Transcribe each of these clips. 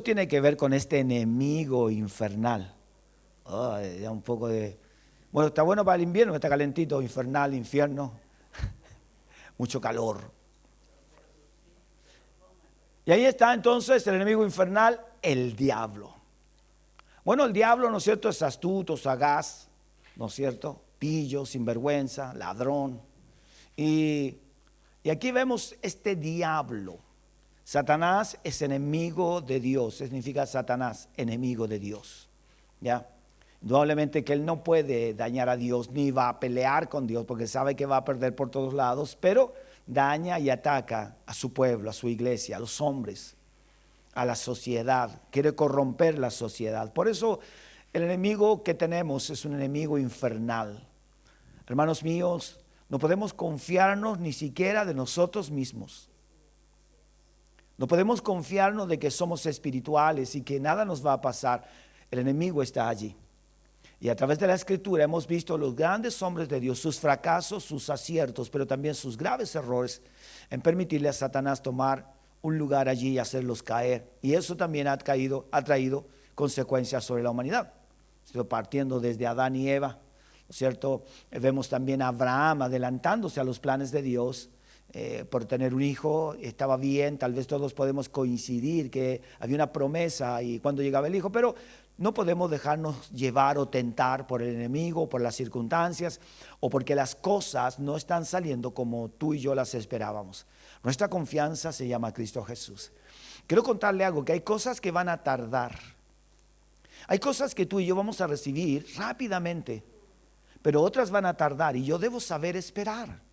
tiene que ver con este enemigo infernal. Ya un poco de... Bueno, está bueno para el invierno, está calentito, infernal, infierno, mucho calor. Y ahí está entonces el enemigo infernal, el diablo. Bueno, el diablo, ¿no es cierto?, es astuto, sagaz, ¿no es cierto?, pillo, sinvergüenza, ladrón. Y aquí vemos este diablo. Satanás es enemigo de Dios, significa Satanás, enemigo de Dios. ¿Ya? Indudablemente que él no puede dañar a Dios, ni va a pelear con Dios, porque sabe que va a perder por todos lados, pero daña y ataca a su pueblo, a su iglesia, a los hombres, a la sociedad, quiere corromper la sociedad. Por eso el enemigo que tenemos es un enemigo infernal. Hermanos míos, no podemos confiarnos ni siquiera de nosotros mismos. No podemos confiarnos de que somos espirituales y que nada nos va a pasar. El enemigo está allí. Y a través de la Escritura hemos visto los grandes hombres de Dios, sus fracasos, sus aciertos, pero también sus graves errores en permitirle a Satanás tomar un lugar allí y hacerlos caer. Y eso también ha traído consecuencias sobre la humanidad. Partiendo desde Adán y Eva, ¿no es cierto? Vemos también a Abraham adelantándose a los planes de Dios. Por tener un hijo, estaba bien, tal vez todos podemos coincidir que había una promesa y cuando llegaba el hijo, pero no podemos dejarnos llevar o tentar por el enemigo, por las circunstancias o porque las cosas no están saliendo como tú y yo las esperábamos. Nuestra confianza se llama Cristo Jesús. Quiero contarle algo, que hay cosas que van a tardar. Hay cosas que tú y yo vamos a recibir rápidamente, pero otras van a tardar y yo debo saber esperar.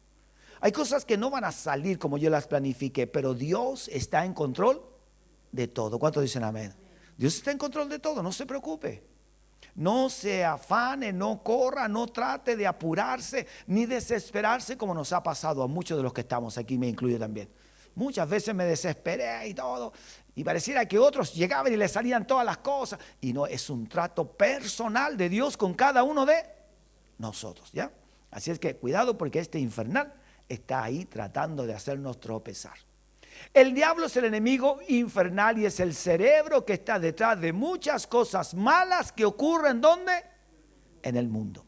Hay cosas que no van a salir como yo las planifiqué, pero Dios está en control de todo. ¿Cuántos dicen amén? Dios está en control de todo, no se preocupe. No se afane, no corra, no trate de apurarse ni desesperarse como nos ha pasado a muchos de los que estamos aquí, me incluyo también. Muchas veces me desesperé y todo, y pareciera que otros llegaban y les salían todas las cosas. Y no, es un trato personal de Dios con cada uno de nosotros, ¿ya? Así es que cuidado porque este infernal está ahí tratando de hacernos tropezar. El diablo es el enemigo infernal y es el cerebro que está detrás de muchas cosas malas que ocurren ¿dónde? En el mundo.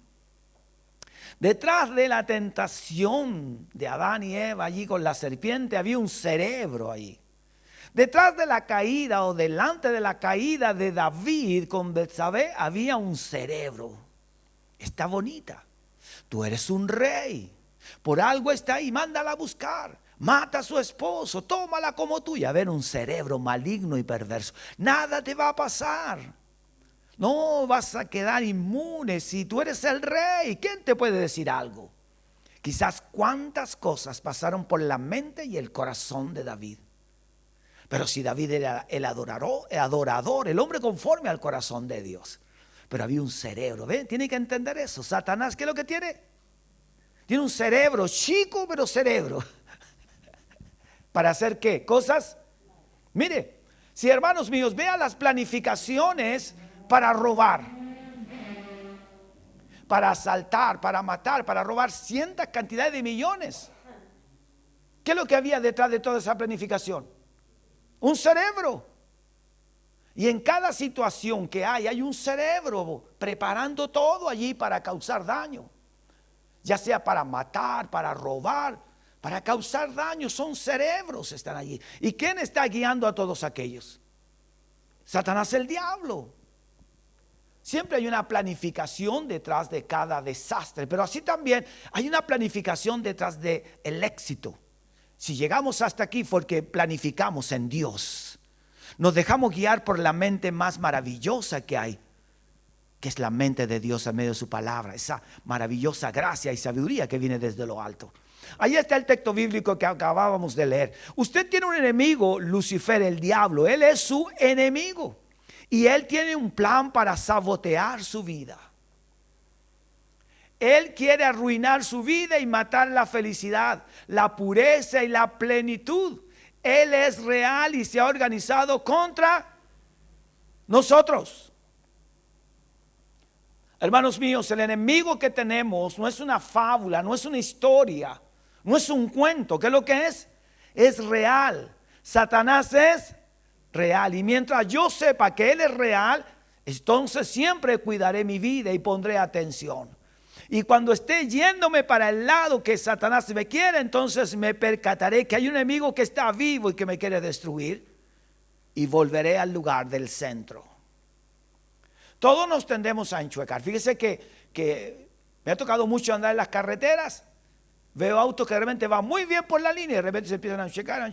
Detrás de la tentación de Adán y Eva allí con la serpiente había un cerebro ahí. Detrás de la caída o delante de la caída de David con Betsabé había un cerebro. Está bonita. Tú eres un rey. Por algo está ahí, mándala a buscar. Mata a su esposo, tómala como tuya. A ver, un cerebro maligno y perverso. Nada te va a pasar. No vas a quedar inmune si tú eres el rey. ¿Quién te puede decir algo? Quizás cuántas cosas pasaron por la mente y el corazón de David. Pero si David era el adorador, el hombre conforme al corazón de Dios. Pero había un cerebro, ¿ven? Tiene que entender eso. Satanás, ¿qué es lo que tiene? Tiene un cerebro, chico, pero cerebro. ¿Para hacer qué? Cosas. Mire, si hermanos míos, vean las planificaciones para robar, para asaltar, para matar, para robar cientas cantidades de millones. ¿Qué es lo que había detrás de toda esa planificación? Un cerebro. Y en cada situación que hay un cerebro preparando todo allí para causar daño. Ya sea para matar, para robar, para causar daño, son cerebros están allí. ¿Y quién está guiando a todos aquellos? Satanás, el diablo. Siempre hay una planificación detrás de cada desastre, pero así también hay una planificación detrás del éxito. Si llegamos hasta aquí fue porque planificamos en Dios. Nos dejamos guiar por la mente más maravillosa que hay, que es la mente de Dios en medio de su palabra, esa maravillosa gracia y sabiduría que viene desde lo alto. Ahí está el texto bíblico que acabábamos de leer. Usted tiene un enemigo, Lucifer, el diablo. Él es su enemigo y él tiene un plan para sabotear su vida. Él quiere arruinar su vida y matar la felicidad, la pureza y la plenitud. Él es real y se ha organizado contra nosotros. Hermanos míos, el enemigo que tenemos no es una fábula, no es una historia, no es un cuento. ¿Qué es lo que es? Es real. Satanás es real. Y mientras yo sepa que Él es real, entonces siempre cuidaré mi vida y pondré atención. Y cuando esté yéndome para el lado que Satanás me quiere, entonces me percataré que hay un enemigo que está vivo y que me quiere destruir. Y volveré al lugar del centro. Todos nos tendemos a enchuecar. Fíjese que me ha tocado mucho andar en las carreteras. Veo autos que de repente van muy bien por la línea y de repente se empiezan a enchuecar.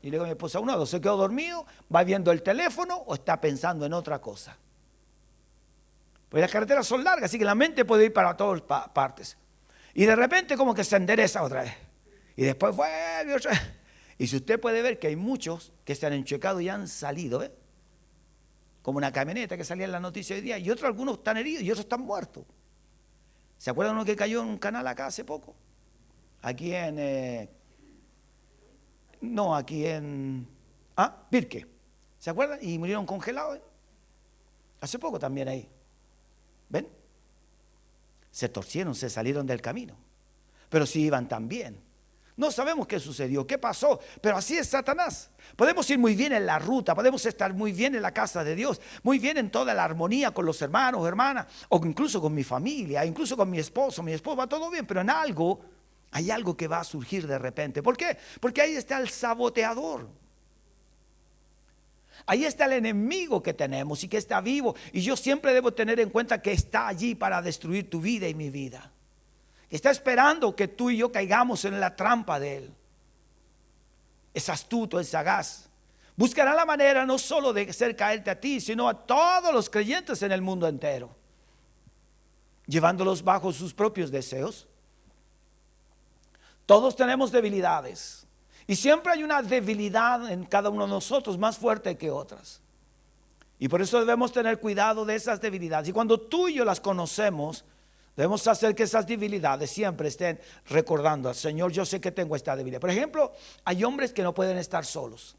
Y le digo a mi esposa, uno se quedó dormido, va viendo el teléfono o está pensando en otra cosa. Pues las carreteras son largas, así que la mente puede ir para todas partes. Y de repente como que se endereza otra vez. Y después vuelve otra vez. Y si usted puede ver que hay muchos que se han enchuecado y han salido, como una camioneta que salía en la noticia hoy día, y otros, algunos están heridos y otros están muertos. ¿Se acuerdan uno que cayó en un canal acá hace poco? Aquí en Pirque. ¿Se acuerdan? Y murieron congelados. Hace poco también ahí. ¿Ven? Se torcieron, se salieron del camino. Pero sí iban tan bien. No sabemos qué sucedió, qué pasó, pero así es Satanás. Podemos ir muy bien en la ruta, podemos estar muy bien en la casa de Dios, muy bien en toda la armonía con los hermanos, hermanas, o incluso con mi familia, incluso con mi esposo va todo bien, pero hay algo que va a surgir de repente. ¿Por qué? Porque ahí está el saboteador. Ahí está el enemigo que tenemos y que está vivo. Y yo siempre debo tener en cuenta que está allí para destruir tu vida y mi vida. Está esperando que tú y yo caigamos en la trampa de él. Es astuto, es sagaz. Buscará la manera no solo de hacer caerte a ti, sino a todos los creyentes en el mundo entero, llevándolos bajo sus propios deseos. Todos tenemos debilidades y siempre hay una debilidad en cada uno de nosotros más fuerte que otras. Y por eso debemos tener cuidado de esas debilidades. Y cuando tú y yo las conocemos, debemos hacer que esas debilidades siempre estén recordando al Señor, yo sé que tengo esta debilidad. Por ejemplo, hay hombres que no pueden estar solos.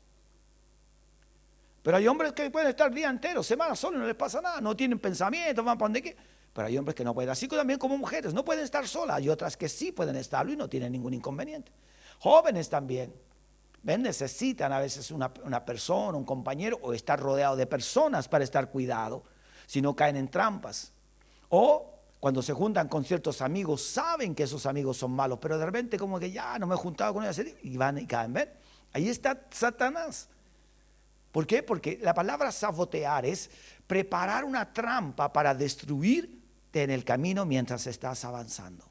Pero hay hombres que pueden estar día entero, semanas solos, no les pasa nada, no tienen pensamiento, van para donde quieran. Pero hay hombres que no pueden, así también como mujeres, no pueden estar solas. Hay otras que sí pueden estarlo y no tienen ningún inconveniente. Jóvenes también, ¿ven? Necesitan a veces una persona, un compañero, o estar rodeado de personas para estar cuidado, si no caen en trampas. O cuando se juntan con ciertos amigos, saben que esos amigos son malos, pero de repente como que ya no me he juntado con ellos y van y caen. ¿Ven? Ahí está Satanás. ¿Por qué? Porque la palabra sabotear es preparar una trampa para destruirte en el camino mientras estás avanzando.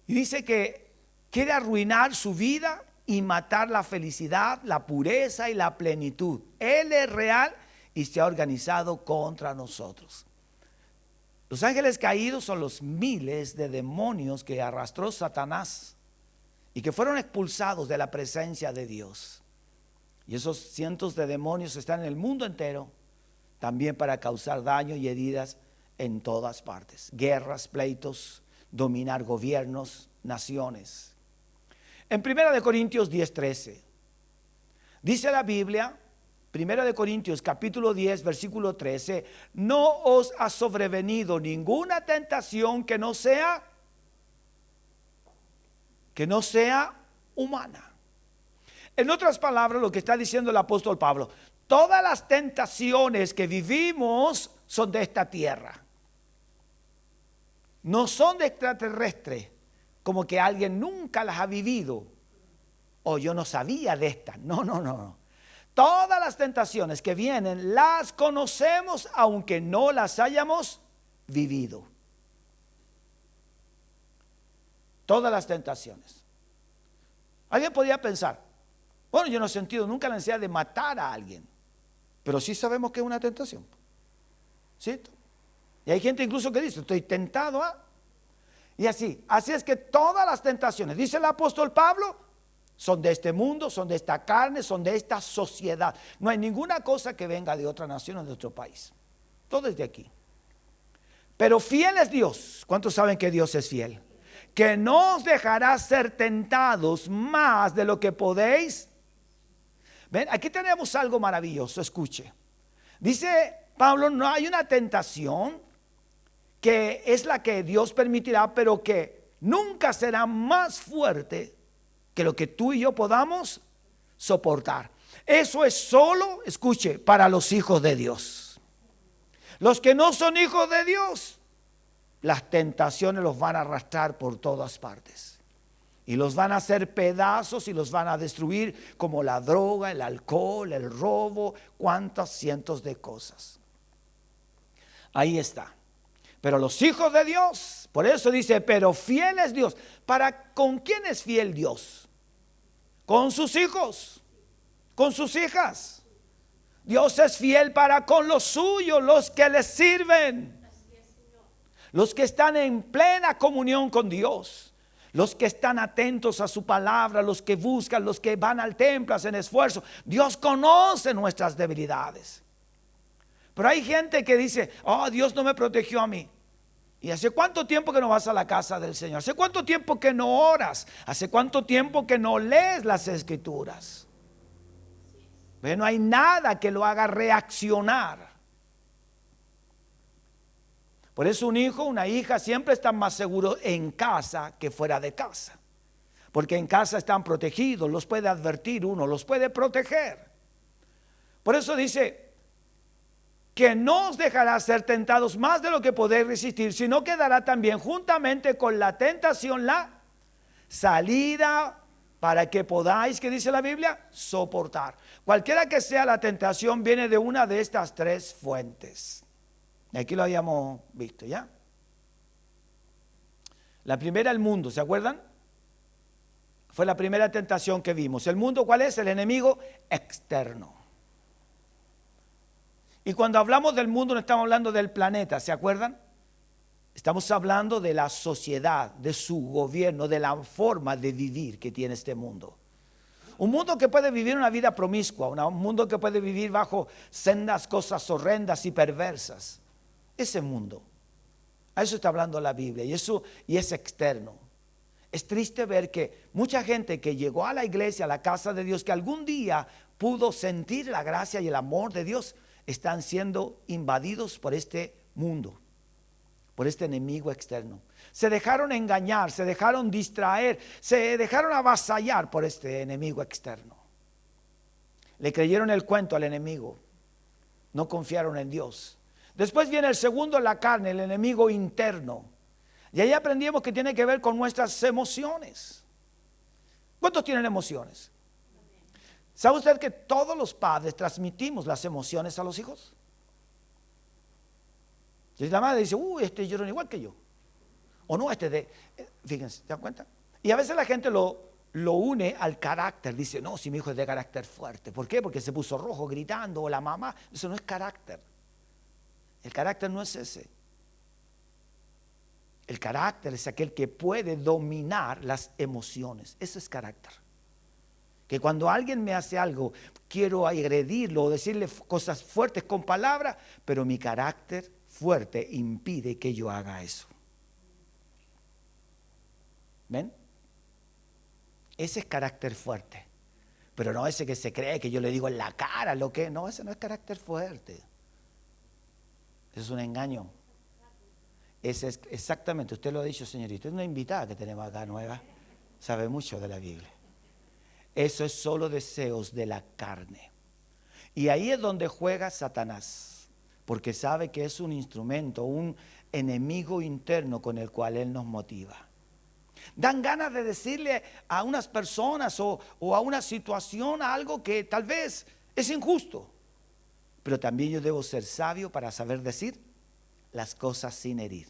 Y dice que quiere arruinar su vida y matar la felicidad, la pureza y la plenitud. Él es real y se ha organizado contra nosotros. Los ángeles caídos son los miles de demonios que arrastró Satanás y que fueron expulsados de la presencia de Dios. Y esos cientos de demonios están en el mundo entero, también para causar daño y heridas en todas partes. Guerras, pleitos, dominar gobiernos, naciones. En 1 Corintios 10:13, dice la Biblia, 1 Corintios capítulo 10, versículo 13, no os ha sobrevenido ninguna tentación que no sea humana. En otras palabras, lo que está diciendo el apóstol Pablo, todas las tentaciones que vivimos son de esta tierra. No son de extraterrestres, como que alguien nunca las ha vivido. O yo no sabía de estas. No. Todas las tentaciones que vienen las conocemos aunque no las hayamos vivido. Todas las tentaciones. Alguien podría pensar, bueno, yo no he sentido nunca la necesidad de matar a alguien, pero sí sabemos que es una tentación. ¿Cierto? Y hay gente incluso que dice, estoy tentado a... Y así es que todas las tentaciones, dice el apóstol Pablo, son de este mundo, son de esta carne, son de esta sociedad. No hay ninguna cosa que venga de otra nación o de otro país. Todo es de aquí. Pero fiel es Dios. ¿Cuántos saben que Dios es fiel? Que no os dejará ser tentados más de lo que podéis. Ven, aquí tenemos algo maravilloso, escuche. Dice Pablo, no hay una tentación que es la que Dios permitirá, pero que nunca será más fuerte que lo que tú y yo podamos soportar. Eso es solo, escuche, para los hijos de Dios. Los que no son hijos de Dios, las tentaciones los van a arrastrar por todas partes. Y los van a hacer pedazos y los van a destruir, como la droga, el alcohol, el robo, cuantas cientos de cosas. Ahí está. Pero los hijos de Dios, por eso dice, pero fiel es Dios. ¿Con quién es fiel Dios? Con sus hijos, con sus hijas. Dios es fiel para con los suyos, los que les sirven. Los que están en plena comunión con Dios. Los que están atentos a su palabra, los que buscan, los que van al templo, hacen esfuerzo. Dios conoce nuestras debilidades. Pero hay gente que dice, oh, Dios no me protegió a mí. ¿Y hace cuánto tiempo que no vas a la casa del Señor? ¿Hace cuánto tiempo que no oras? ¿Hace cuánto tiempo que no lees las Escrituras? No hay nada que lo haga reaccionar. Por eso un hijo, una hija siempre están más seguros en casa que fuera de casa. Porque en casa están protegidos, los puede advertir uno, los puede proteger. Por eso dice que no os dejará ser tentados más de lo que podéis resistir, sino que dará también juntamente con la tentación la salida para que podáis, ¿qué dice la Biblia? Soportar. Cualquiera que sea la tentación viene de una de estas tres fuentes. Aquí lo habíamos visto, ¿ya? La primera, el mundo, ¿se acuerdan? Fue la primera tentación que vimos. ¿El mundo cuál es? El enemigo externo. Y cuando hablamos del mundo no estamos hablando del planeta, ¿se acuerdan? Estamos hablando de la sociedad, de su gobierno, de la forma de vivir que tiene este mundo. Un mundo que puede vivir una vida promiscua, un mundo que puede vivir bajo sendas cosas horrendas y perversas. Ese mundo, a eso está hablando la Biblia, y es externo. Es triste ver que mucha gente que llegó a la iglesia, a la casa de Dios, que algún día pudo sentir la gracia y el amor de Dios, están siendo invadidos por este mundo, por este enemigo externo. Se dejaron engañar, se dejaron distraer, se dejaron avasallar por este enemigo externo. Le creyeron el cuento al enemigo, no confiaron en Dios. Después viene el segundo, la carne, el enemigo interno. Y ahí aprendimos que tiene que ver con nuestras emociones. ¿Cuántos tienen emociones? ¿Sabe usted que todos los padres transmitimos las emociones a los hijos? Si la madre dice, este lloró igual que yo. O no, fíjense, ¿se dan cuenta? Y a veces la gente lo une al carácter. Dice, no, si mi hijo es de carácter fuerte. ¿Por qué? Porque se puso rojo gritando, o la mamá. Eso no es carácter. El carácter no es ese. El carácter es aquel que puede dominar las emociones. Eso es carácter. Que cuando alguien me hace algo, quiero agredirlo o decirle cosas fuertes con palabras, pero mi carácter fuerte impide que yo haga eso. ¿Ven? Ese es carácter fuerte. Pero no ese que se cree que yo le digo en la cara lo que... No, ese no es carácter fuerte. Es un engaño. Ese es exactamente, usted lo ha dicho, señorita. Es una invitada que tenemos acá nueva. Sabe mucho de la Biblia. Eso es solo deseos de la carne. Y ahí es donde juega Satanás. Porque sabe que es un instrumento, un enemigo interno con el cual él nos motiva. Dan ganas de decirle a unas personas o a una situación algo que tal vez es injusto. Pero también yo debo ser sabio para saber decir las cosas sin herir.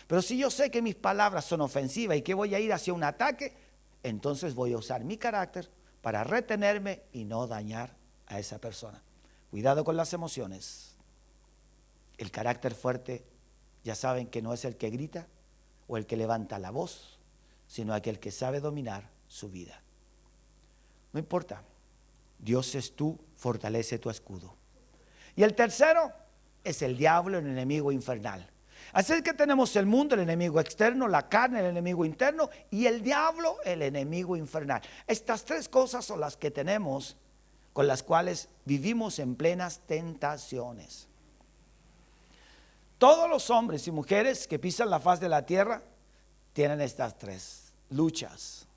Pero si yo sé que mis palabras son ofensivas y que voy a ir hacia un ataque, entonces voy a usar mi carácter para retenerme y no dañar a esa persona. Cuidado con las emociones. El carácter fuerte, ya saben que no es el que grita o el que levanta la voz, sino aquel que sabe dominar su vida. No importa, Dios es tú, fortalece tu escudo. Y el tercero es el diablo, el enemigo infernal. Así que tenemos el mundo, el enemigo externo, la carne, el enemigo interno, y el diablo, el enemigo infernal. Estas tres cosas son las que tenemos, con las cuales vivimos en plenas tentaciones. Todos los hombres y mujeres que pisan la faz de la tierra tienen estas tres luchas,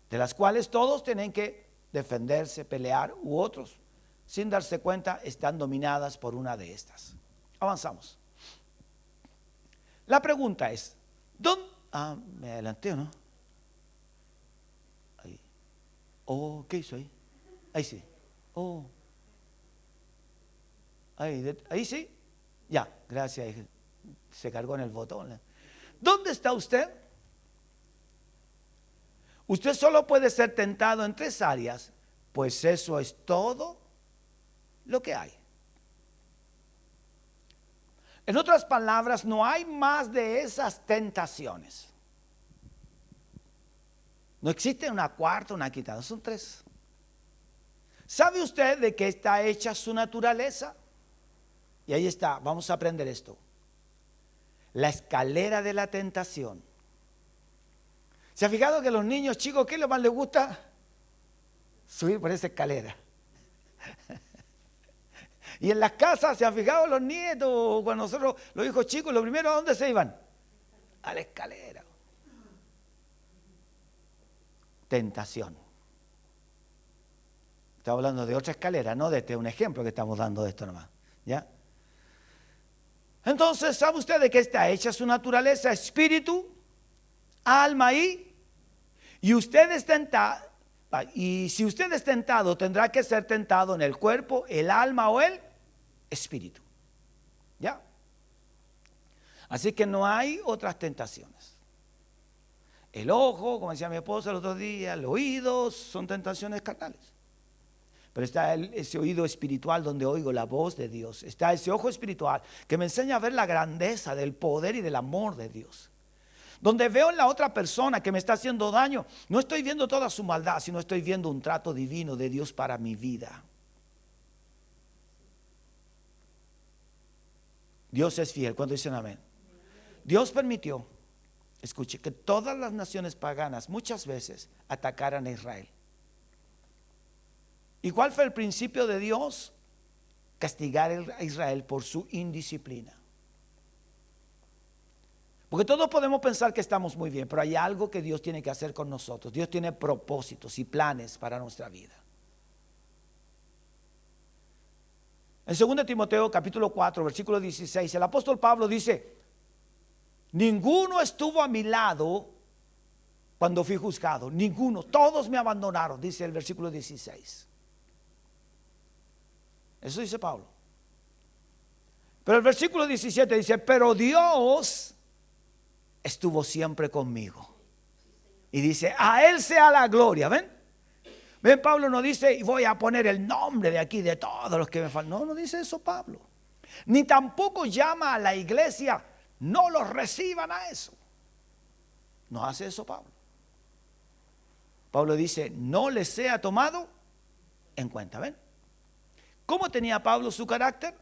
de las cuales todos tienen que defenderse, pelear, u otros, sin darse cuenta, están dominadas por una de estas. Avanzamos. La pregunta es, ¿dónde? Me adelanté, ¿o no? Ahí. ¿Qué hizo ahí? Ahí sí. Ahí sí. Ya, gracias. Se cargó en el botón. ¿Dónde está usted? Usted solo puede ser tentado en 3 áreas, pues eso es todo lo que hay. En otras palabras, no hay más de esas tentaciones. No existe una cuarta, una quinta, son 3. ¿Sabe usted de qué está hecha su naturaleza? Y ahí está, vamos a aprender esto. La escalera de la tentación. ¿Se ha fijado que a los niños chicos, qué es lo más les gusta? Subir por esa escalera. Y en las casas, ¿se han fijado los nietos? Cuando nosotros, los hijos chicos, lo primero, ¿a dónde se iban? A la escalera. Tentación. Estamos hablando de otra escalera, no de un ejemplo que estamos dando de esto nomás. ¿Ya? Entonces, ¿sabe usted de qué está hecha su naturaleza? Espíritu, alma y usted es tentado. Y si usted es tentado, tendrá que ser tentado en el cuerpo, el alma o el espíritu. ¿Ya? Así que no hay otras tentaciones. El ojo, como decía mi esposa el otro día, el oído, son tentaciones carnales. Pero está ese oído espiritual donde oigo la voz de Dios. Está ese ojo espiritual que me enseña a ver la grandeza del poder y del amor de Dios. Donde veo en la otra persona que me está haciendo daño, no estoy viendo toda su maldad, sino estoy viendo un trato divino de Dios para mi vida. Dios es fiel. ¿Cuánto dicen amén? Dios permitió, escuche, que todas las naciones paganas muchas veces atacaran a Israel. ¿Y cuál fue el principio de Dios? Castigar a Israel por su indisciplina. Porque todos podemos pensar que estamos muy bien, pero hay algo que Dios tiene que hacer con nosotros. Dios tiene propósitos y planes para nuestra vida. En 2 Timoteo capítulo 4, versículo 16, el apóstol Pablo dice: ninguno estuvo a mi lado cuando fui juzgado, ninguno, todos me abandonaron, dice el versículo 16. Eso dice Pablo. Pero el versículo 17 dice: pero Dios estuvo siempre conmigo. Y dice: a Él sea la gloria. ¿Ven? ¿Ven? Pablo no dice: y voy a poner el nombre de aquí de todos los que me faltan. No dice eso Pablo. Ni tampoco llama a la iglesia: no los reciban a eso. No hace eso Pablo. Pablo dice: no les sea tomado en cuenta. ¿Ven? ¿Cómo tenía Pablo su carácter?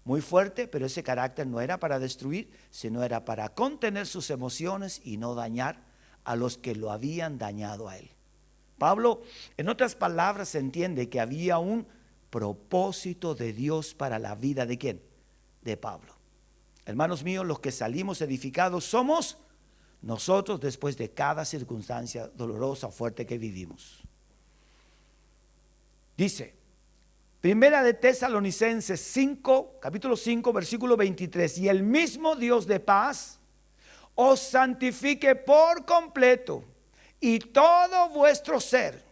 Muy fuerte, pero ese carácter no era para destruir, sino era para contener sus emociones y no dañar a los que lo habían dañado a él. Pablo, en otras palabras, se entiende que había un propósito de Dios para la vida ¿de quién? De Pablo. Hermanos míos, los que salimos edificados somos nosotros después de cada circunstancia dolorosa o fuerte que vivimos. Dice, Primera de Tesalonicenses 5, capítulo 5, versículo 23. Y el mismo Dios de paz os santifique por completo, y todo vuestro ser,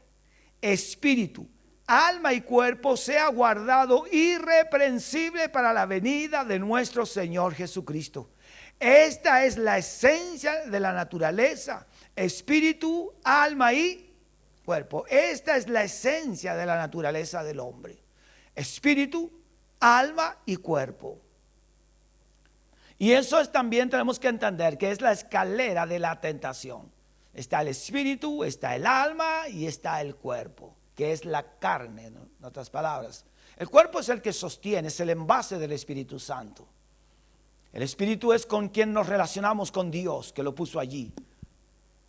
espíritu, alma y cuerpo sea guardado irreprensible para la venida de nuestro Señor Jesucristo. Esta es la esencia de la naturaleza, espíritu, alma y cuerpo. Esta es la esencia de la naturaleza del hombre. Espíritu, alma y cuerpo. Y eso es, también tenemos que entender que es la escalera de la tentación. Está el espíritu, está el alma y está el cuerpo, que es la carne, ¿no? En otras palabras, el cuerpo es el que sostiene, es el envase del Espíritu Santo. El espíritu es con quien nos relacionamos con Dios, que lo puso allí.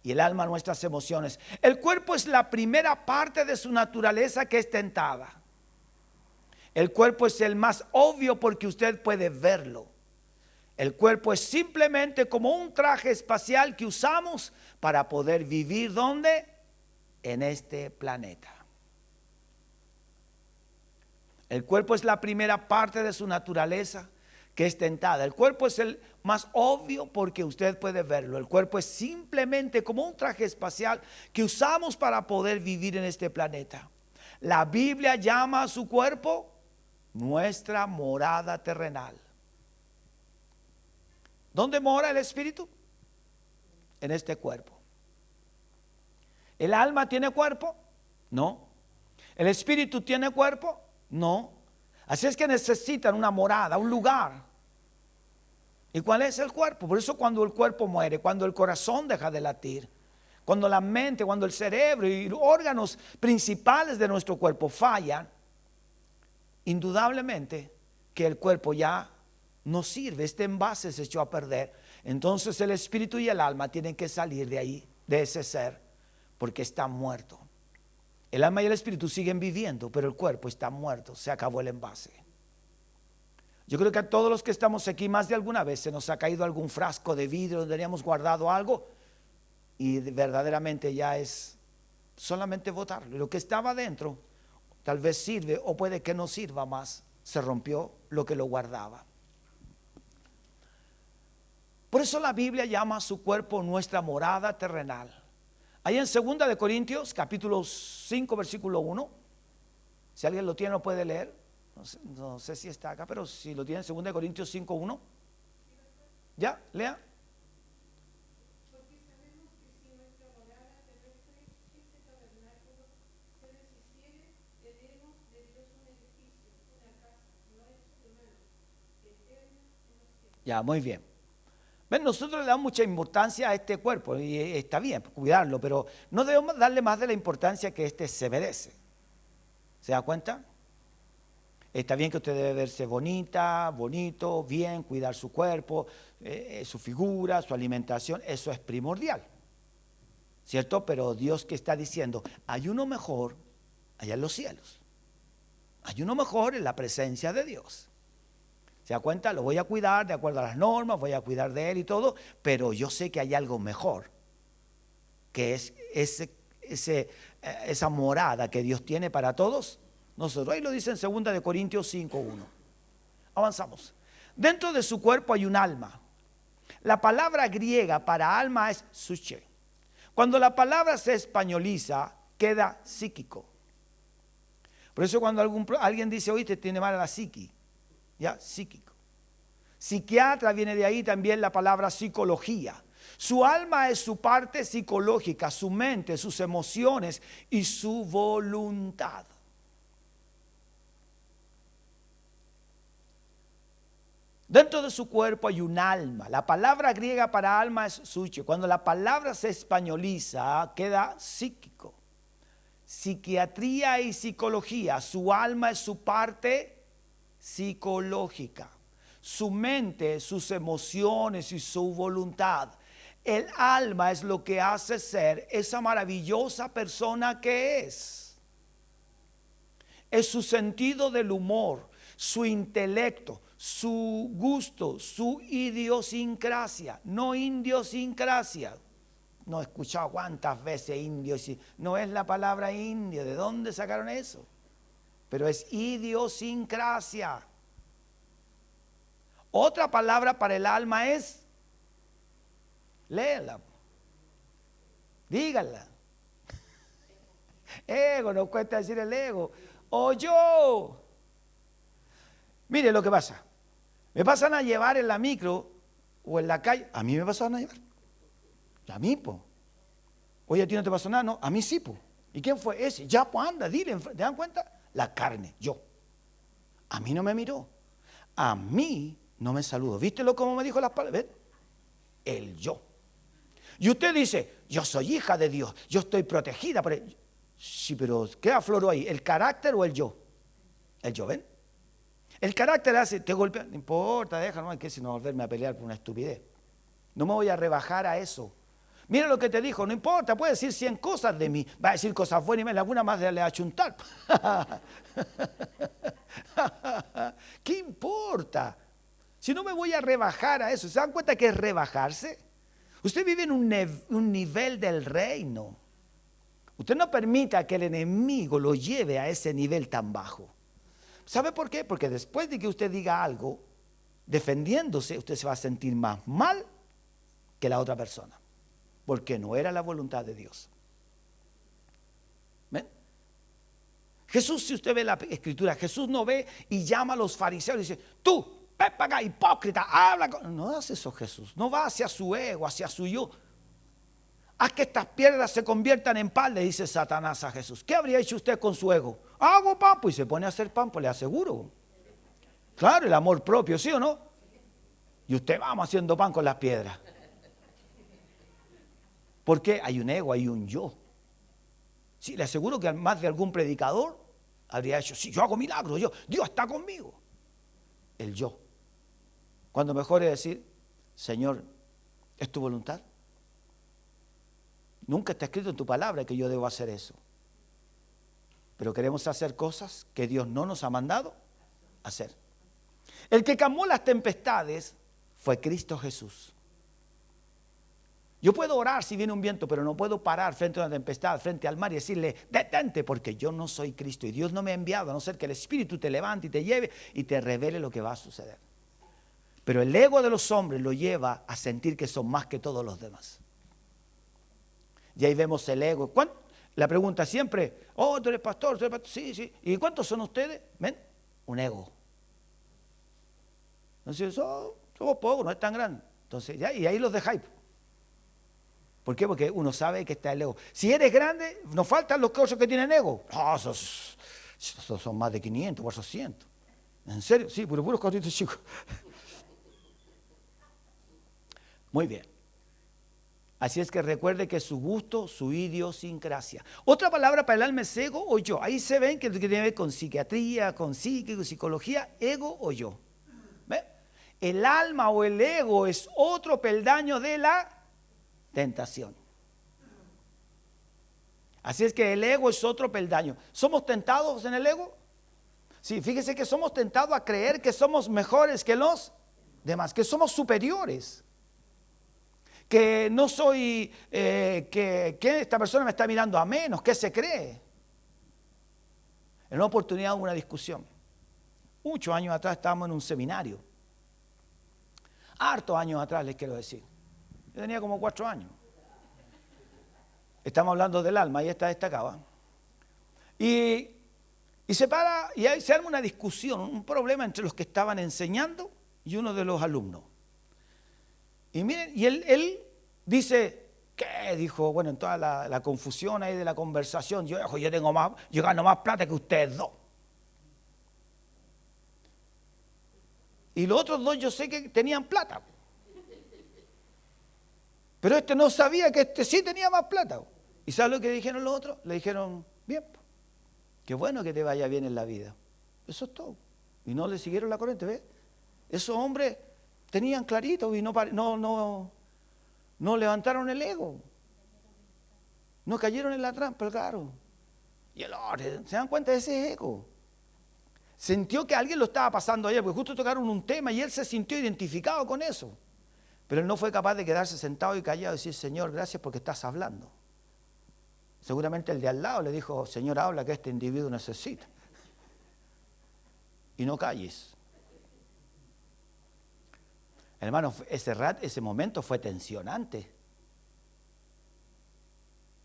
Y el alma, nuestras emociones. El cuerpo es la primera parte de su naturaleza que es tentada. El cuerpo es el más obvio porque usted puede verlo. El cuerpo es simplemente como un traje espacial que usamos para poder vivir ¿dónde? en este planeta. El cuerpo es la primera parte de su naturaleza que es tentada. El cuerpo es el más obvio porque usted puede verlo. El cuerpo es simplemente como un traje espacial que usamos para poder vivir en este planeta. La Biblia llama a su cuerpo nuestra morada terrenal. ¿Dónde mora el espíritu? En este cuerpo. ¿El alma tiene cuerpo? No. ¿El espíritu tiene cuerpo? No. Así es que necesitan una morada, un lugar. ¿Y cuál es el cuerpo? Por eso cuando el cuerpo muere, cuando el corazón deja de latir, cuando la mente, cuando el cerebro y los órganos principales de nuestro cuerpo fallan, indudablemente que el cuerpo ya no sirve, este envase se echó a perder. Entonces el espíritu y el alma tienen que salir de ahí, de ese ser, porque está muerto. El alma y el espíritu siguen viviendo, pero el cuerpo está muerto, se acabó el envase. Yo creo que a todos los que estamos aquí más de alguna vez se nos ha caído algún frasco de vidrio donde teníamos guardado algo y verdaderamente ya es solamente botarlo. Lo que estaba dentro tal vez sirve o puede que no sirva más, se rompió lo que lo guardaba. Por eso la Biblia llama a su cuerpo nuestra morada terrenal. Ahí en 2 de Corintios, capítulo 5, versículo 1. Si alguien lo tiene, lo puede leer. No sé si está acá, pero si lo tiene, 2 de Corintios 5, 1. ¿Ya? Lea. Porque sabemos que si nuestra morada terrestre, este tabernáculo, se deshiciere, tenemos de Dios un edificio, una casa, no hecha de manos, eterna en los cielos. Ya, muy bien. Ven, nosotros le damos mucha importancia a este cuerpo y está bien cuidarlo, pero no debemos darle más de la importancia que este se merece. ¿Se da cuenta? Está bien que usted debe verse bonita, bonito, bien, cuidar su cuerpo, su figura, su alimentación, eso es primordial, ¿cierto? Pero Dios que está diciendo, hay uno mejor allá en los cielos, hay uno mejor en la presencia de Dios. ¿Se da cuenta? Lo voy a cuidar de acuerdo a las normas, voy a cuidar de él y todo, pero yo sé que hay algo mejor, que es esa morada que Dios tiene para todos nosotros. Ahí lo dice en 2 de Corintios 5:1. Avanzamos. Dentro de su cuerpo hay un alma. La palabra griega para alma es psyche. Cuando la palabra se españoliza, queda psíquico. Por eso cuando alguien dice, oye, te tiene mal la psiqui, ya, psíquico. Psiquiatra viene de ahí también la palabra psicología. Su alma es su parte psicológica, su mente, sus emociones y su voluntad. Dentro de su cuerpo hay un alma. La palabra griega para alma es psyche. Cuando la palabra se españoliza, queda psíquico. Psiquiatría y psicología. Su alma es su parte psicológica. Su mente, sus emociones y su voluntad. El alma es lo que hace ser esa maravillosa persona que es. Es su sentido del humor, su intelecto, su gusto, su idiosincrasia, no idiosincrasia. No he escuchado cuántas veces indios, no es la palabra indio, ¿de dónde sacaron eso? Pero es idiosincrasia. Otra palabra para el alma es, léela, dígala. Ego, nos cuesta decir el ego. O yo. Mire lo que pasa. Me pasan a llevar en la micro o en la calle. A mí me pasan a llevar. A mí, po. Oye, a ti no te pasó nada, no. A mí sí, po. ¿Y quién fue ese? Ya, pues anda, dile. ¿Te dan cuenta? La carne, yo. A mí no me miró. A mí no me saludó. ¿Viste lo cómo me dijo las palabras? ¿Ven? El yo. Y usted dice, yo soy hija de Dios, yo estoy protegida por él. Sí, pero ¿qué afloró ahí? ¿El carácter o el yo? El yo, ¿ven? El carácter hace, te golpea, no importa, deja, no hay que sino volverme a pelear por una estupidez. No me voy a rebajar a eso. Mira lo que te dijo, no importa, puede decir 100 cosas de mí, va a decir cosas buenas y me alguna más le va a chuntar. ¿Qué importa? Si no me voy a rebajar a eso, ¿se dan cuenta que es rebajarse? Usted vive en un nivel del reino. Usted no permita que el enemigo lo lleve a ese nivel tan bajo. ¿Sabe por qué? Porque después de que usted diga algo, defendiéndose, usted se va a sentir más mal que la otra persona. Porque no era la voluntad de Dios. ¿Ven? Jesús, si usted ve la escritura, Jesús no ve y llama a los fariseos y dice, tú, ven para acá, hipócrita, habla con... No hace eso Jesús, no va hacia su ego, hacia su yo. Haz que estas piedras se conviertan en pan, le dice Satanás a Jesús. ¿Qué habría hecho usted con su ego? Hago pan, pues, y se pone a hacer pan, pues le aseguro. Claro, el amor propio, ¿sí o no? Y usted vamos haciendo pan con las piedras. Porque hay un ego, hay un yo. Sí, le aseguro que más de algún predicador habría hecho, sí, yo hago milagros, Dios está conmigo. El yo. Cuando mejor es decir, Señor, ¿es tu voluntad? Nunca está escrito en tu palabra que yo debo hacer eso. Pero queremos hacer cosas que Dios no nos ha mandado hacer. El que calmó las tempestades fue Cristo Jesús. Yo puedo orar si viene un viento, pero no puedo parar frente a una tempestad, frente al mar y decirle, detente, porque yo no soy Cristo y Dios no me ha enviado, a no ser que el Espíritu te levante y te lleve y te revele lo que va a suceder. Pero el ego de los hombres lo lleva a sentir que son más que todos los demás. Y ahí vemos el ego. La pregunta siempre, oh, tú eres pastor, sí, sí. ¿Y cuántos son ustedes? ¿Ven? Un ego. Entonces, somos pocos, no es tan grande. Entonces, ya, y ahí los dejáis. ¿Por qué? Porque uno sabe que está el ego. Si eres grande, nos faltan los otros que tienen ego. Esos son más de 500 o 800. ¿En serio? Sí, puros cotitos chicos. Muy bien. Así es que recuerde que su gusto, su idiosincrasia. Otra palabra para el alma es ego o yo. Ahí se ven que tiene que ver con psiquiatría, con psíquico, psicología, ego o yo. ¿Ve? El alma o el ego es otro peldaño de la tentación. Así es que el ego es otro peldaño. ¿Somos tentados en el ego? Sí, fíjese que somos tentados a creer que somos mejores que los demás, que somos superiores. Que no soy, que esta persona me está mirando a menos, ¿qué se cree? En una oportunidad hubo una discusión. Muchos años atrás estábamos en un seminario. Hartos años atrás les quiero decir. Yo tenía como 4 años. Estamos hablando del alma, ahí está destacada. Y se para, y ahí se arma una discusión, un problema entre los que estaban enseñando y uno de los alumnos. Y miren, y él dice, ¿qué? Dijo, bueno, en toda la confusión ahí de la conversación, yo gano más plata que ustedes dos. Y los otros dos yo sé que tenían plata. Pero este no sabía que este sí tenía más plata. ¿Y sabes lo que dijeron los otros? Le dijeron, bien, qué bueno que te vaya bien en la vida. Eso es todo. Y no le siguieron la corriente, ¿ves? Esos hombres tenían clarito y no levantaron el ego. No cayeron en la trampa, claro. Y el otro, ¿se dan cuenta de ese ego? Sintió que alguien lo estaba pasando ayer, porque justo tocaron un tema y él se sintió identificado con eso. Pero él no fue capaz de quedarse sentado y callado y decir, Señor, gracias porque estás hablando. Seguramente el de al lado le dijo, Señor, habla que este individuo necesita. Y no calles. Hermano, ese momento fue tensionante.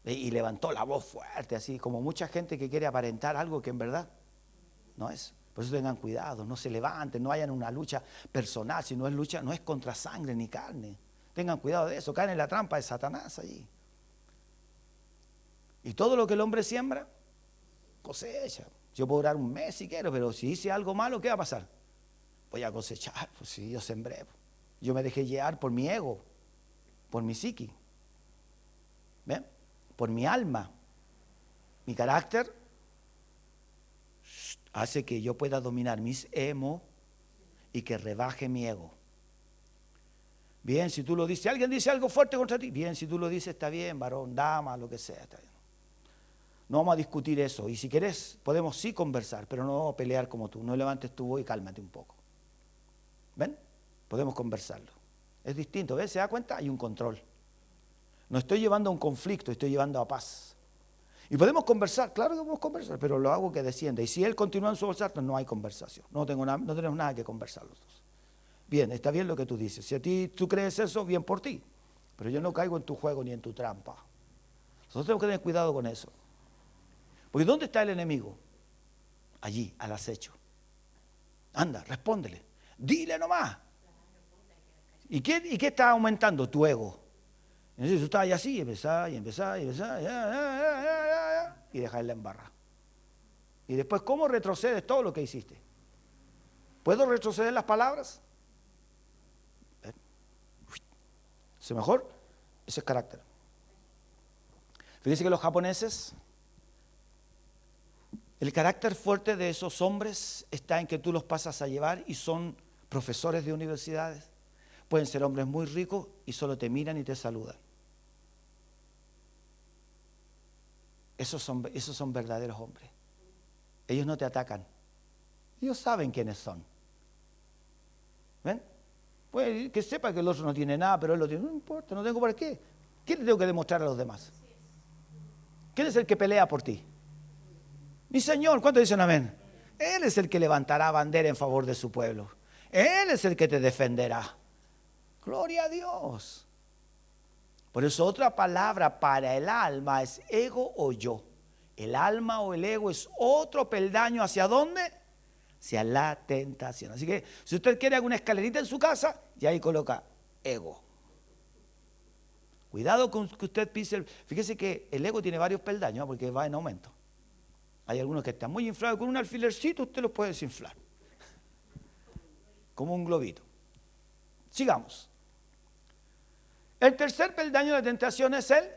Y levantó la voz fuerte, así como mucha gente que quiere aparentar algo que en verdad no es. Por eso tengan cuidado, no se levanten, no vayan a una lucha personal, si no es lucha, no es contra sangre ni carne. Tengan cuidado de eso, caen en la trampa de Satanás allí. Y todo lo que el hombre siembra, cosecha. Yo puedo orar un mes si quiero, pero si hice algo malo, ¿qué va a pasar? Voy a cosechar, pues si yo sembré. Yo me dejé llevar por mi ego, por mi psiqui, ¿ven? Por mi alma. Mi carácter hace que yo pueda dominar mis emo y que rebaje mi ego. Bien, si tú lo dices, alguien dice algo fuerte contra ti, bien, si tú lo dices, está bien, varón, dama, lo que sea, está bien. No vamos a discutir eso, y si quieres podemos sí conversar, pero no vamos a pelear como tú, no levantes tu voz y cálmate un poco. ¿Ven? Podemos conversarlo. Es distinto, ¿ves? ¿Se da cuenta? Hay un control. No estoy llevando a un conflicto, estoy llevando a paz. Y podemos conversar, claro que podemos conversar, pero lo hago que descienda. Y si él continúa en su salto, no hay conversación. No tenemos nada que conversar los dos. Bien, está bien lo que tú dices. Si a ti tú crees eso, bien por ti. Pero yo no caigo en tu juego ni en tu trampa. Nosotros tenemos que tener cuidado con eso. Porque ¿dónde está el enemigo? Allí, al acecho. Anda, respóndele. Dile nomás. ¿Y qué está aumentando? Tu ego. Entonces tú estás ahí así, y empezás, y dejarla en barra. Y después, ¿cómo retrocedes todo lo que hiciste? ¿Puedo retroceder las palabras? ¿Es mejor? Ese es carácter. Fíjense que los japoneses, el carácter fuerte de esos hombres está en que tú los pasas a llevar y son profesores de universidades. Pueden ser hombres muy ricos y solo te miran y te saludan. Esos son verdaderos hombres. Ellos no te atacan. Ellos saben quiénes son. ¿Ven? Pues que sepa que el otro no tiene nada, pero él lo tiene. No importa, no tengo por qué. ¿Qué le tengo que demostrar a los demás? ¿Quién es el que pelea por ti? Mi Señor. ¿Cuántos dicen amén? Él es el que levantará bandera en favor de su pueblo. Él es el que te defenderá. Gloria a Dios. Por eso otra palabra para el alma es ego o yo. El alma o el ego es otro peldaño. ¿Hacia dónde? Hacia la tentación. Así que si usted quiere alguna escalerita en su casa, ya ahí coloca ego. Cuidado con que usted pise. Fíjese que el ego tiene varios peldaños porque va en aumento. Hay algunos que están muy inflados. Con un alfilercito usted los puede desinflar. Como un globito. Sigamos. El tercer peldaño de la tentación es el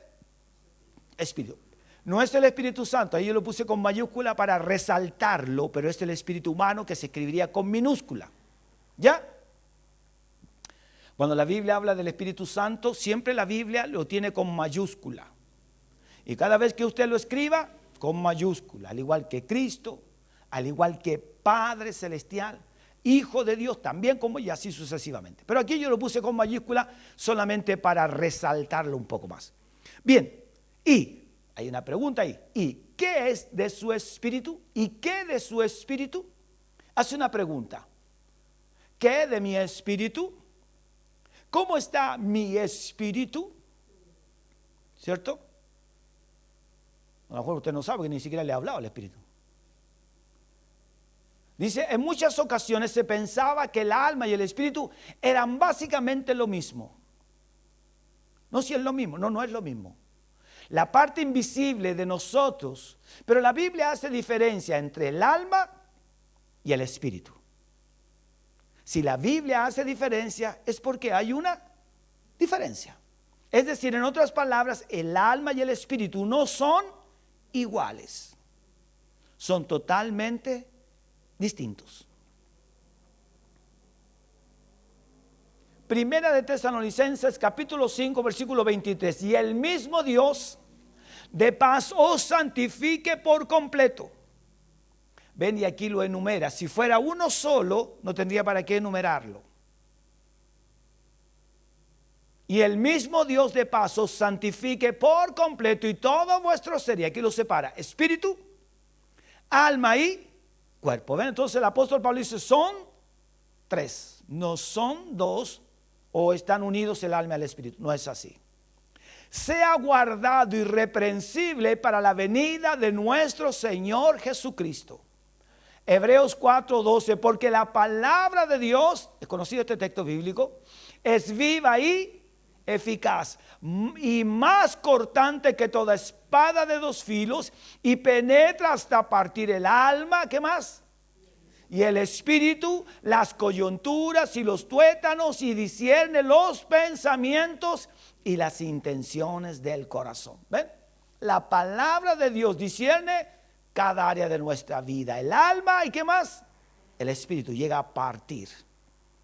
Espíritu. No es el Espíritu Santo, ahí yo lo puse con mayúscula para resaltarlo, pero es el espíritu humano que se escribiría con minúscula. ¿Ya? Cuando la Biblia habla del Espíritu Santo, siempre la Biblia lo tiene con mayúscula. Y cada vez que usted lo escriba, con mayúscula, al igual que Cristo, al igual que Padre Celestial, Hijo de Dios, también como y así sucesivamente. Pero aquí yo lo puse con mayúscula solamente para resaltarlo un poco más. Bien, y hay una pregunta ahí. ¿Y qué es de su espíritu? ¿Y qué de su espíritu? Hace una pregunta. ¿Qué de mi espíritu? ¿Cómo está mi espíritu? ¿Cierto? A lo mejor usted no sabe que ni siquiera le ha hablado al espíritu. Dice, en muchas ocasiones se pensaba que el alma y el espíritu eran básicamente lo mismo. No, si es lo mismo, no es lo mismo. La parte invisible de nosotros, pero la Biblia hace diferencia entre el alma y el espíritu. Si la Biblia hace diferencia es porque hay una diferencia. Es decir, en otras palabras, el alma y el espíritu no son iguales. Son totalmente distintos. Primera de Tesalonicenses capítulo 5 versículo 23. Y el mismo Dios de paz os santifique por completo. Ven, y aquí lo enumera. Si fuera uno solo, no tendría para qué enumerarlo. Y el mismo Dios de paz os santifique por completo, y todo vuestro ser, y aquí lo separa, espíritu, alma y cuerpo. ¿Ven? Entonces el apóstol Pablo dice, son tres, no son dos, o están unidos el alma y el espíritu. No es así. Sea guardado irreprensible para la venida de nuestro Señor Jesucristo. Hebreos 4:12, porque la palabra de Dios, es conocido este texto bíblico, es viva y eficaz y más cortante que toda espada de dos filos y penetra hasta partir el alma, ¿qué más? Y el espíritu, las coyunturas y los tuétanos, y discierne los pensamientos y las intenciones del corazón. ¿Ven? La palabra de Dios discierne cada área de nuestra vida. El alma y ¿qué más? El espíritu llega a partir.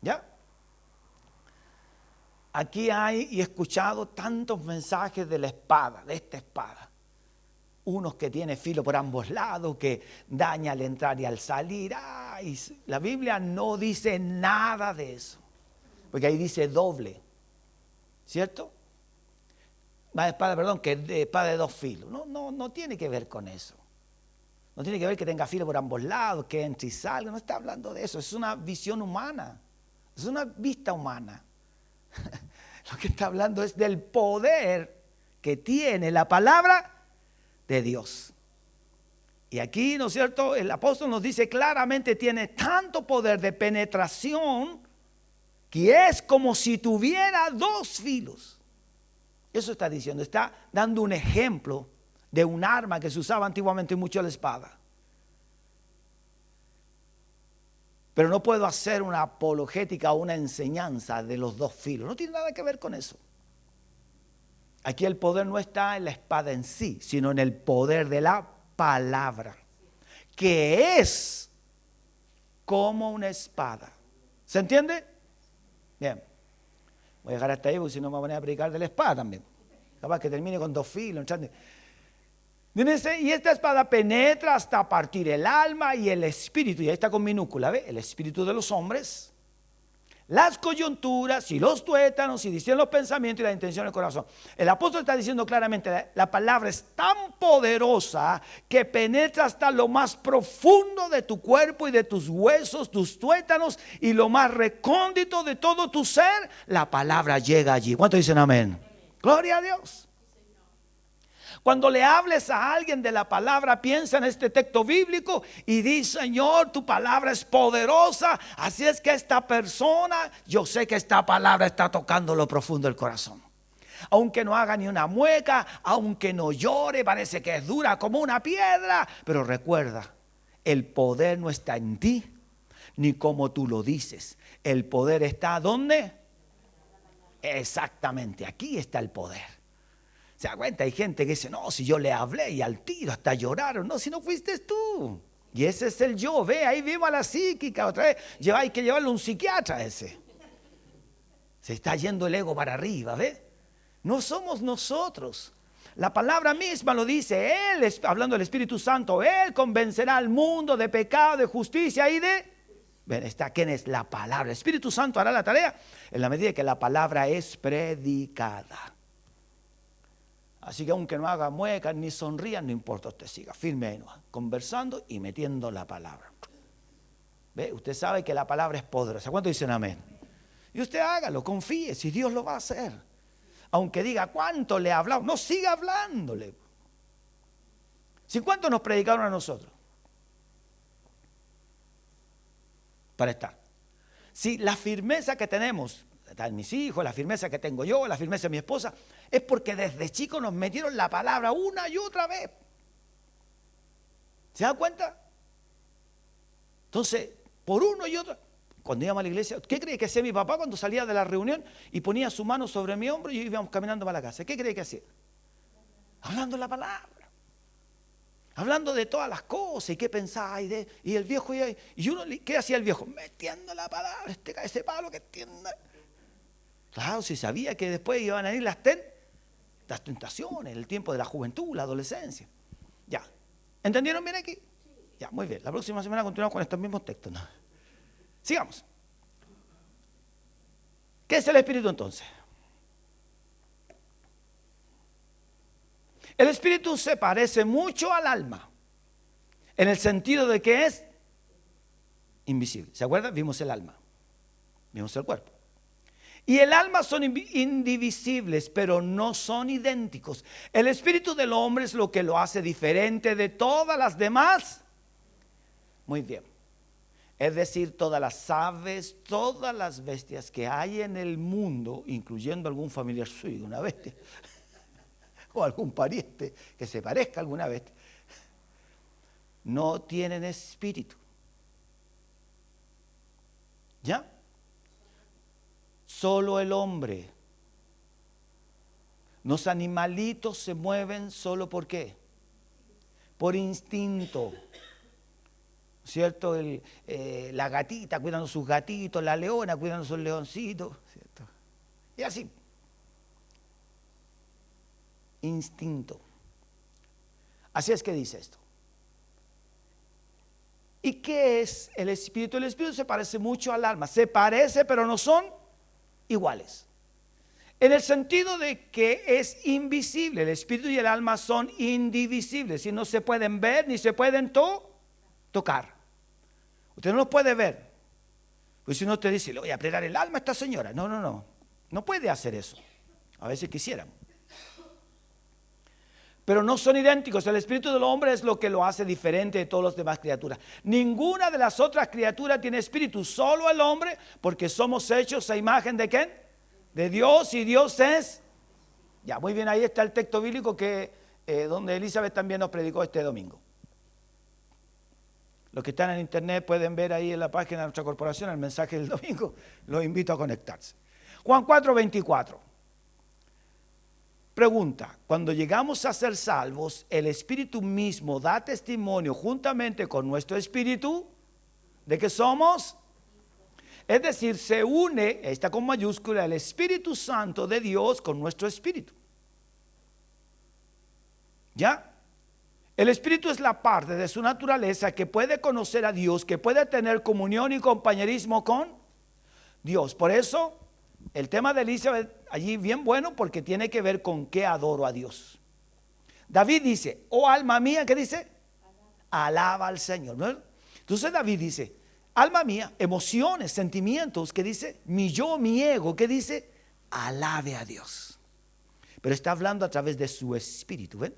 ¿Ya? Aquí hay y he escuchado tantos mensajes de la espada, de esta espada. Unos que tiene filo por ambos lados, que daña al entrar y al salir. Ay, la Biblia no dice nada de eso, porque ahí dice doble, ¿cierto? más espada, perdón, que de espada de dos filos. No tiene que ver con eso. No tiene que ver que tenga filo por ambos lados, que entre y salga. No está hablando de eso. Es una visión humana. Es una vista humana. Lo que está hablando es del poder que tiene la palabra de Dios. Y aquí, ¿no es cierto? El apóstol nos dice claramente, tiene tanto poder de penetración que es como si tuviera dos filos. Eso está diciendo, está dando un ejemplo de un arma que se usaba antiguamente mucho, la espada. Pero no puedo hacer una apologética o una enseñanza de los dos filos. No tiene nada que ver con eso. Aquí el poder no está en la espada en sí, sino en el poder de la palabra, que es como una espada. ¿Se entiende? Bien. Voy a dejar hasta ahí porque si no me voy a poner a predicar de la espada también. Capaz que termine con dos filos. Dice, y esta espada penetra hasta partir el alma y el espíritu. Y ahí está con minúscula, ¿ve? El espíritu de los hombres, las coyunturas y los tuétanos, y dicen los pensamientos y la intención del corazón. El apóstol está diciendo claramente, la palabra es tan poderosa que penetra hasta lo más profundo de tu cuerpo y de tus huesos, tus tuétanos, y lo más recóndito de todo tu ser. La palabra llega allí. ¿Cuántos dicen amén? Gloria a Dios. Cuando le hables a alguien de la palabra, piensa en este texto bíblico y di, Señor, tu palabra es poderosa. Así es que esta persona, yo sé que esta palabra está tocando lo profundo del corazón. Aunque no haga ni una mueca, aunque no llore, parece que es dura como una piedra. Pero recuerda, el poder no está en ti, ni como tú lo dices. El poder está ¿dónde? Exactamente, aquí está el poder. ¿Se da cuenta? Hay gente que dice, no, si yo le hablé y al tiro hasta lloraron. No, si no fuiste tú. Y ese es el yo, ve, ahí vemos a la psíquica otra vez. Hay que llevarlo a un psiquiatra a ese. Se está yendo el ego para arriba, ¿ve? No somos nosotros. La palabra misma lo dice, Él, hablando del Espíritu Santo, Él convencerá al mundo de pecado, de justicia y de... Ven, está, ¿quién es? La palabra. El Espíritu Santo hará la tarea en la medida que la palabra es predicada. Así que aunque no haga muecas ni sonría, no importa, usted siga firme ahí, conversando y metiendo la palabra. ¿Ve? Usted sabe que la palabra es poderosa. ¿Cuántos dicen amén? Y usted hágalo, confíe, si Dios lo va a hacer. Aunque diga cuánto le ha hablado, no, siga hablándole. ¿Si cuánto nos predicaron a nosotros? Para estar. Si la firmeza que tenemos, están mis hijos, la firmeza que tengo yo, la firmeza de mi esposa, es porque desde chicos nos metieron la palabra una y otra vez. ¿Se dan cuenta? Entonces, por uno y otro, cuando íbamos a la iglesia, ¿qué cree que hacía mi papá cuando salía de la reunión y ponía su mano sobre mi hombro y íbamos caminando para la casa? ¿Qué cree que hacía? Hablando la palabra. Hablando de todas las cosas y qué pensaba y el viejo, y uno, ¿qué hacía el viejo? Metiendo la palabra, ese palo que entienda. Claro, si sabía que después iban a ir las tentaciones, el tiempo de la juventud, la adolescencia. Ya. ¿Entendieron bien aquí? Ya, muy bien. La próxima semana continuamos con estos mismos textos, ¿no? Sigamos. ¿Qué es el Espíritu entonces? El Espíritu se parece mucho al alma, en el sentido de que es invisible. ¿Se acuerdan? Vimos el alma, vimos el cuerpo. Y el alma son indivisibles, pero no son idénticos. El espíritu del hombre es lo que lo hace diferente de todas las demás. Muy bien. Es decir, todas las aves, todas las bestias que hay en el mundo, incluyendo algún familiar suyo, una bestia, o algún pariente que se parezca a alguna bestia, no tienen espíritu. ¿Ya? Solo el hombre. Los animalitos se mueven solo ¿por qué? Por instinto. ¿Cierto? La gatita cuidando sus gatitos, la leona cuidando sus leoncitos, ¿cierto? Y así. Instinto. Así es que dice esto. ¿Y qué es el espíritu? El espíritu se parece mucho al alma. Se parece, pero no son iguales. En el sentido de que es invisible. El espíritu y el alma son indivisibles. Y no se pueden ver ni se pueden tocar. Usted no los puede ver. Pues si uno te dice, le voy a apretar el alma a esta señora. No, no, no. No puede hacer eso. A veces quisieran. Pero no son idénticos. El espíritu del hombre es lo que lo hace diferente de todas las demás criaturas. Ninguna de las otras criaturas tiene espíritu. Solo el hombre, porque somos hechos a imagen de ¿quién? De Dios, y Dios es. Ya, muy bien, ahí está el texto bíblico que donde Elizabeth también nos predicó este domingo. Los que están en internet pueden ver ahí en la página de nuestra corporación el mensaje del domingo. Los invito a conectarse. Juan 4:24. Pregunta: cuando llegamos a ser salvos, el Espíritu mismo da testimonio juntamente con nuestro espíritu de que somos. Es decir, se une, está con mayúscula, el Espíritu Santo de Dios con nuestro espíritu. ¿Ya? El espíritu es la parte de su naturaleza que puede conocer a Dios, que puede tener comunión y compañerismo con Dios. Por eso, el tema de Elizabeth allí bien bueno, porque tiene que ver con qué adoro a Dios. David dice, oh alma mía, ¿qué dice? Alaba al Señor, ¿no? Entonces David dice, alma mía, emociones, sentimientos, ¿qué dice? Mi yo, mi ego, ¿qué dice? Alabe a Dios. Pero está hablando a través de su espíritu, ¿ven?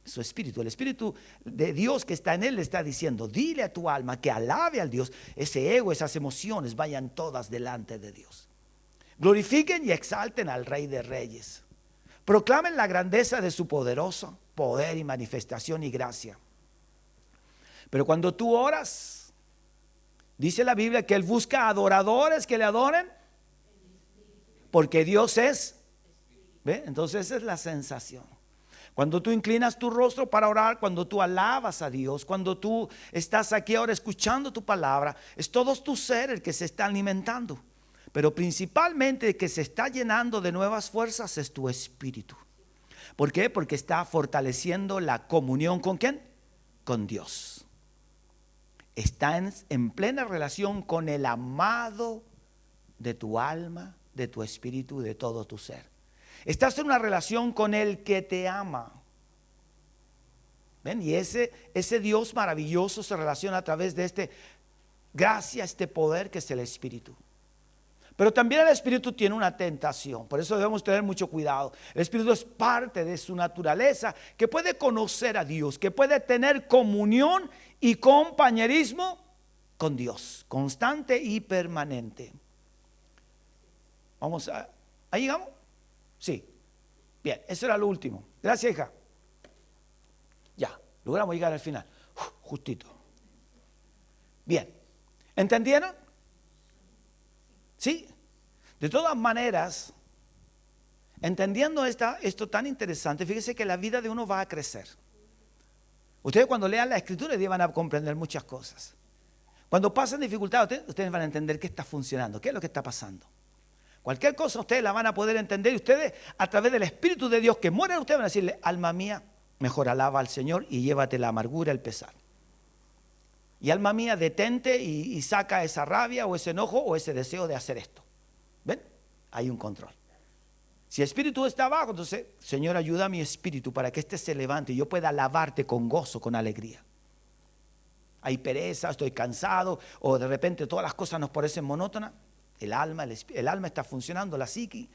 Su espíritu, el espíritu de Dios que está en él le está diciendo, dile a tu alma que alabe al Dios. Ese ego, esas emociones vayan todas delante de Dios. Glorifiquen y exalten al Rey de Reyes. Proclamen la grandeza de su poderoso poder y manifestación y gracia. Pero cuando tú oras, dice la Biblia que Él busca adoradores que le adoren, porque Dios es. ¿Ve? Entonces esa es la sensación. Cuando tú inclinas tu rostro para orar, cuando tú alabas a Dios, cuando tú estás aquí ahora escuchando tu palabra, es todo tu ser el que se está alimentando. Pero principalmente el que se está llenando de nuevas fuerzas es tu espíritu. ¿Por qué? Porque está fortaleciendo la comunión ¿con quién? Con Dios. Está en plena relación con el amado de tu alma, de tu espíritu, de todo tu ser. Estás en una relación con el que te ama. ¿Ven? Y ese Dios maravilloso se relaciona a través de este gracia, este poder que es el Espíritu. Pero también el Espíritu tiene una tentación. Por eso debemos tener mucho cuidado. El Espíritu es parte de su naturaleza que puede conocer a Dios, que puede tener comunión y compañerismo con Dios, constante y permanente. Vamos a... ¿Ahí llegamos? Sí. Bien, eso era lo último. Gracias, hija. Ya, logramos llegar al final. Justito. Bien. ¿Entendieron? ¿Sí? De todas maneras, entendiendo esto tan interesante, fíjese que la vida de uno va a crecer. Ustedes cuando lean la Escritura van a comprender muchas cosas. Cuando pasen dificultades, ustedes van a entender qué está funcionando, qué es lo que está pasando. Cualquier cosa ustedes la van a poder entender y ustedes a través del Espíritu de Dios que muere en ustedes van a decirle, alma mía, mejor alaba al Señor y llévate la amargura, el pesar. Y alma mía, detente y saca esa rabia o ese enojo o ese deseo de hacer esto. ¿Ven? Hay un control. Si el espíritu está abajo, entonces, Señor, ayuda a mi espíritu para que éste se levante y yo pueda alabarte con gozo, con alegría. Hay pereza, estoy cansado o de repente todas las cosas nos parecen monótonas. El alma está funcionando, la psiqui,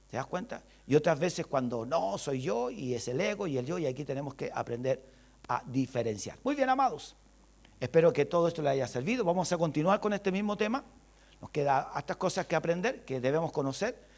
¿te das cuenta? Y otras veces cuando no, soy yo y es el ego y el yo, y aquí tenemos que aprender a diferenciar. Muy bien, amados, espero que todo esto les haya servido. Vamos a continuar con este mismo tema. Nos quedan estas cosas que aprender, que debemos conocer.